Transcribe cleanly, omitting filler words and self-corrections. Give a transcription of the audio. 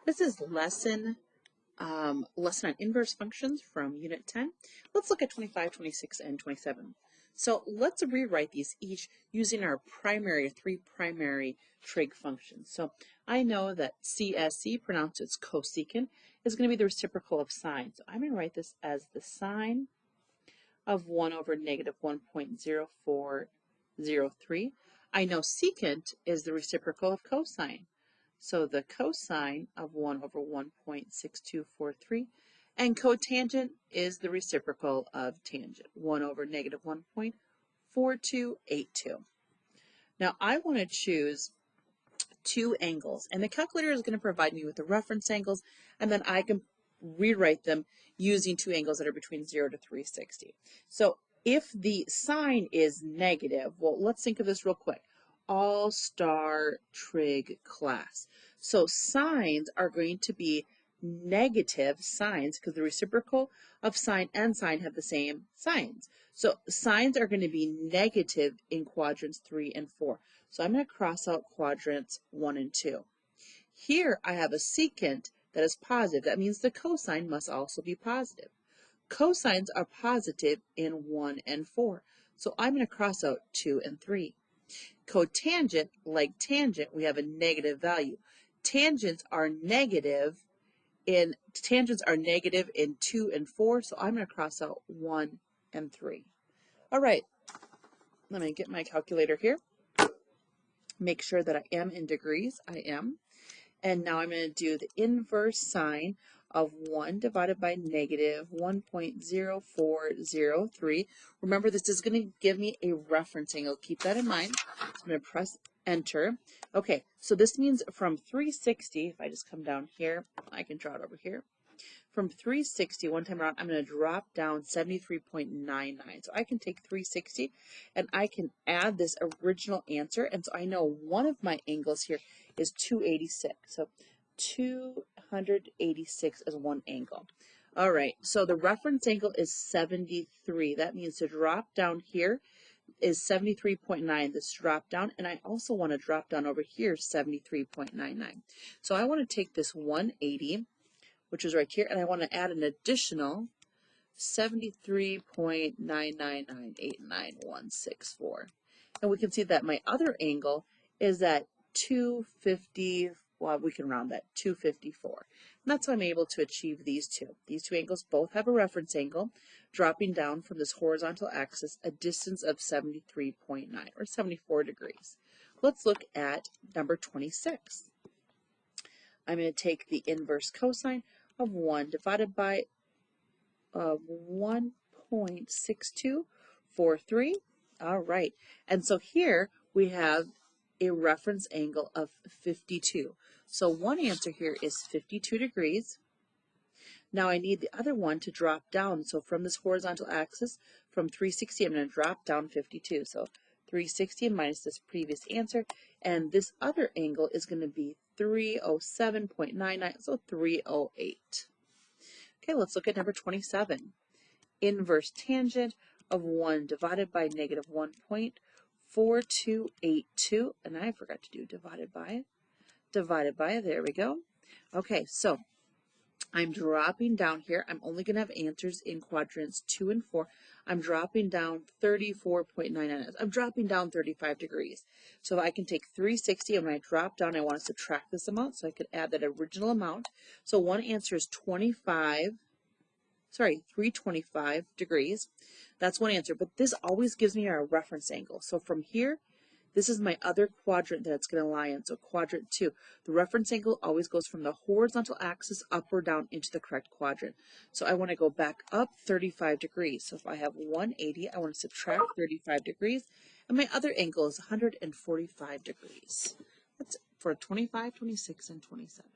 This is lesson on inverse functions from Unit 10. Let's look at 25, 26, and 27. So let's rewrite these each using our three primary trig functions. So I know that CSC, pronounced as cosecant, is going to be the reciprocal of sine. So I'm going to write this as the sine of 1 over negative 1.0403. I know secant is the reciprocal of cosine. So the cosine of 1 over 1.6243, and cotangent is the reciprocal of tangent, 1 over negative 1.4282. Now I want to choose two angles, and the calculator is going to provide me with the reference angles, and then I can rewrite them using two angles that are between 0 to 360. So if the sine is negative, well, let's think of this real quick. All-star trig class. So sines are going to be negative sines because the reciprocal of sine and sine have the same signs. So sines are going to be negative in quadrants 3 and 4. So I'm going to cross out quadrants 1 and 2. Here I have a secant that is positive. That means the cosine must also be positive. Cosines are positive in 1 and 4. So I'm going to cross out 2 and 3. Cotangent, like tangent, we have a negative value. Tangents are negative in 2 and 4, so I'm going to cross out 1 and 3. All right, let me get my calculator here. Make sure that I am in degrees. I am. And now I'm going to do the inverse sine of 1 divided by negative 1.0403. Remember, this is going to give me a reference angle. Keep that in mind. So I'm going to press enter. Okay, so this means from 360, if I just come down here, I can draw it over here. From 360, one time around, I'm going to drop down 73.99. So I can take 360 and I can add this original answer. And so I know one of my angles here is 286. So 286 is one angle. All right, so the reference angle is 73. That means to drop down here is 73.9, this drop down, and I also want to drop down over here 73.99. So I want to take this 180, which is right here, and I want to add an additional 73.999899164. And we can see that my other angle is at 250, well, we can round that, 254. And that's how I'm able to achieve these two. These two angles both have a reference angle, dropping down from this horizontal axis a distance of 73.9, or 74 degrees. Let's look at number 26. I'm going to take the inverse cosine of 1 divided by 1.6243. All right, and so here we have a reference angle of 52. So one answer here is 52 degrees. Now I need the other one to drop down. So from this horizontal axis, from 360, I'm going to drop down 52. So 360 minus this previous answer, and this other angle is going to be 307.99, so 308. Okay, let's look at number 27. Inverse tangent of 1 divided by negative 1.4282, and I forgot to do divided by, there we go. Okay, so I'm dropping down here. I'm only going to have answers in quadrants 2 and 4. I'm dropping down 34.99. I'm dropping down 35 degrees. So I can take 360, and when I drop down, I want to subtract this amount, so I could add that original amount. So one answer is 325 degrees. That's one answer, but this always gives me our reference angle. So from here, this is my other quadrant that it's going to lie in, so quadrant 2. The reference angle always goes from the horizontal axis up or down into the correct quadrant. So I want to go back up 35 degrees. So if I have 180, I want to subtract 35 degrees, and my other angle is 145 degrees. That's for 25, 26, and 27.